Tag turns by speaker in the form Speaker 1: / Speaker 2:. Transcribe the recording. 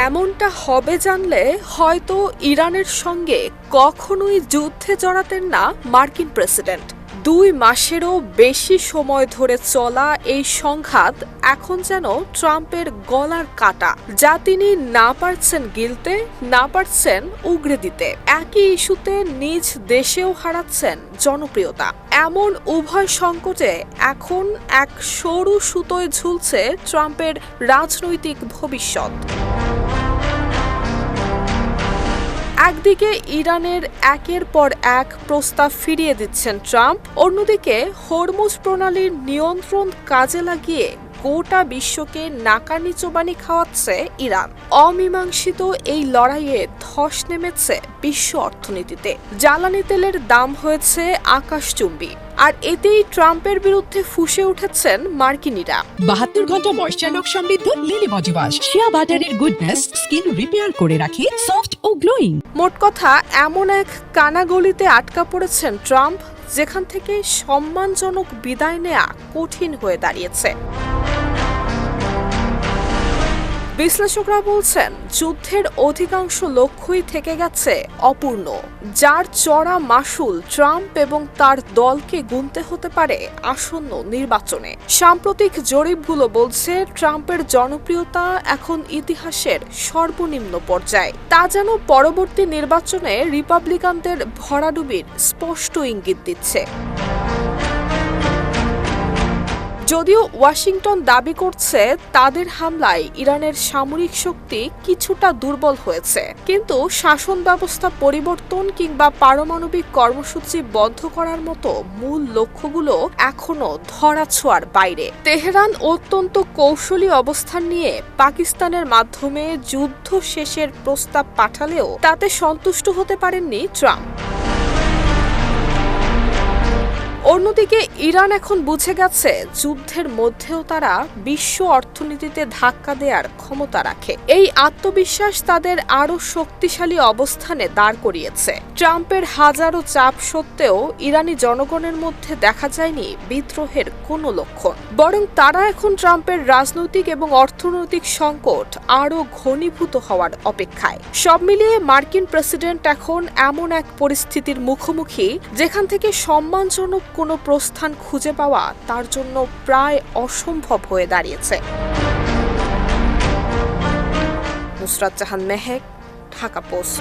Speaker 1: এমনটা হবে জানলে হয়তো ইরানের সঙ্গে কখনোই যুদ্ধে জড়াতেন না মার্কিন প্রেসিডেন্ট। 2 মাসেরও বেশি সময় ধরে চলা এই সংঘাত এখন যেন ট্রাম্পের গলার কাটা, যা তিনি না পারছেন গিলতে, না পারছেন উগরে দিতে। একই ইস্যুতে নিজ দেশেও হারাচ্ছেন জনপ্রিয়তা। এমন উভয় সংকটে এখন এক সরু সুতোয় ঝুলছে ট্রাম্পের রাজনৈতিক ভবিষ্যৎ। একদিকে ইরানের একের পর এক প্রস্তাব ফিরিয়ে দিচ্ছেন ট্রাম্প, অন্যদিকে হরমুজ প্রণালীর নিয়ন্ত্রণ কাজে লাগিয়ে গোটা বিশ্বকে নাকানি চোবানি খাওয়াচ্ছে ইরান। অমীমাংসিত এই লড়াইয়ে ধস নেমেছে বিশ্ব অর্থনীতিতে। জ্বালানি তেলের দাম হয়েছে আকাশচুম্বী, আর এতেই ট্রাম্পের বিরুদ্ধে ফুঁসে উঠেছেন মার্কিনিরা।
Speaker 2: 72 ঘন্টা ময়েশ্চার লক সমৃদ্ধ লিলি বডি ওয়াশ, শিয়া বাটারের গুডনেস স্কিন রিপেয়ার করে রাখে সফট ও গ্লোয়িং।
Speaker 1: মোট কথা, এমন এক কানাগলিতে আটকা পড়েছেন ট্রাম্প, যেখান থেকে সম্মানজনক বিদায় নেয়া কঠিন হয়ে দাঁড়িয়েছে। বিশ্লেষকরা বলছেন, যুদ্ধের অধিকাংশ লক্ষ্যই থেকে গেছে অপূর্ণ, যার চড়া মাশুল ট্রাম্প এবং তার দলকে গুনতে হতে পারে আসন্ন নির্বাচনে। সাম্প্রতিক জরিপগুলো বলছে ট্রাম্পের জনপ্রিয়তা এখন ইতিহাসের সর্বনিম্ন পর্যায়ে। তা যেন পরবর্তী নির্বাচনে রিপাবলিকানদের ভরাডুবির স্পষ্ট ইঙ্গিত দিচ্ছে। যদিও ওয়াশিংটন দাবি করছে তাদের হামলায় ইরানের সামরিক শক্তি কিছুটা দুর্বল হয়েছে, কিন্তু শাসন ব্যবস্থা পরিবর্তন কিংবা পারমাণবিক কর্মসূচি বন্ধ করার মতো মূল লক্ষ্যগুলো এখনো ধরাছোঁয়ার বাইরে। তেহরান অত্যন্ত কৌশলী অবস্থান নিয়ে পাকিস্তানের মাধ্যমে যুদ্ধ শেষের প্রস্তাব পাঠালেও তাতে সন্তুষ্ট হতে পারেননি ট্রাম্প। অন্যদিকে ইরান এখন বুঝে গেছে যুদ্ধের মধ্যেও তারা বিশ্ব অর্থনীতিতে ধাক্কা দেওয়ার ক্ষমতা রাখে। এই আত্মবিশ্বাস তাদের আরও শক্তিশালী অবস্থানে দাঁড় করিয়েছে। ট্রাম্পের হাজারো চাপ সত্ত্বেও ইরানি জনগণের মধ্যে দেখা যায়নি বিদ্রোহের কোনো লক্ষণ, বরং তারা এখন ট্রাম্পের রাজনৈতিক এবং অর্থনৈতিক সংকট আরও ঘনীভূত হওয়ার অপেক্ষায়। সব মিলিয়ে মার্কিন প্রেসিডেন্ট এখন এমন এক পরিস্থিতির মুখোমুখি, যেখান থেকে সম্মানজনক কোনো প্রস্থান খুঁজে পাওয়া তার জন্য প্রায় অসম্ভব হয়ে দাঁড়িয়েছে। নুসরাত জাহান মেহেক, ঢাকা পোস্ট।